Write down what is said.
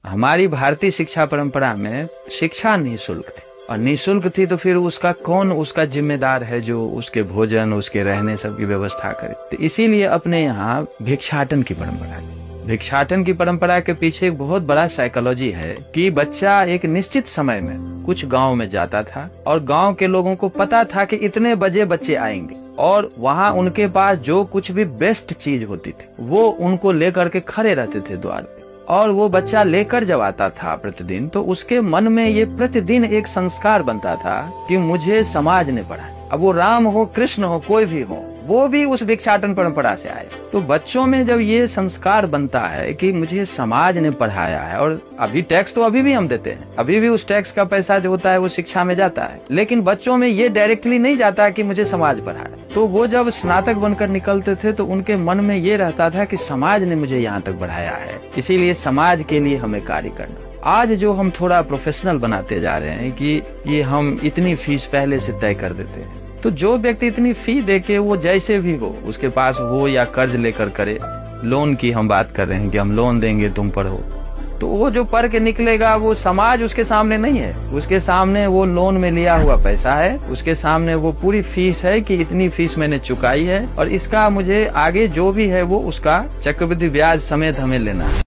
हमारी भारतीय शिक्षा परंपरा में शिक्षा निःशुल्क थी, और निःशुल्क थी तो फिर उसका कौन उसका जिम्मेदार है जो उसके भोजन, उसके रहने सब की व्यवस्था करे। तो इसीलिए अपने यहाँ भिक्षाटन की परंपरा है। भिक्षाटन की परंपरा के पीछे एक बहुत बड़ा साइकोलॉजी है कि बच्चा एक निश्चित समय में कुछ गांव में जाता था और गांव के लोगों को पता था कि इतने बजे बच्चे आएंगे, और वहां उनके पास जो कुछ भी बेस्ट चीज होती थी वो उनको लेकर के खड़े रहते थे द्वार पे। और वो बच्चा लेकर जब आता था प्रतिदिन, तो उसके मन में ये प्रतिदिन एक संस्कार बनता था कि मुझे समाज ने पढ़ाया। अब वो राम हो, कृष्ण हो, कोई भी हो, वो भी उस भिक्षाटन परंपरा से आए। तो बच्चों में जब ये संस्कार बनता है कि मुझे समाज ने पढ़ाया है, और अभी टैक्स तो अभी भी हम देते हैं, अभी भी उस टैक्स का पैसा जो होता है वो शिक्षा में जाता है, लेकिन बच्चों में ये डायरेक्टली नहीं जाता कि मुझे समाज पढ़ाया। तो वो जब स्नातक बनकर निकलते थे तो उनके मन में ये रहता था कि समाज ने मुझे यहाँ तक बढ़ाया है, इसीलिए समाज के लिए हमें कार्य करना। आज जो हम थोड़ा प्रोफेशनल बनाते जा रहे हैं कि ये हम इतनी फीस पहले से तय कर देते हैं, तो जो व्यक्ति इतनी फी देके वो जैसे भी हो, उसके पास हो या कर्ज लेकर करे, लोन की हम बात कर रहे हैं कि हम लोन देंगे तुम पढ़ो, तो वो जो पढ़ के निकलेगा वो समाज उसके सामने नहीं है, उसके सामने वो लोन में लिया हुआ पैसा है, उसके सामने वो पूरी फीस है कि इतनी फीस मैंने चुकाई है और इसका मुझे आगे जो भी है वो उसका चक्रवृद्धि ब्याज समेत हमें लेना है।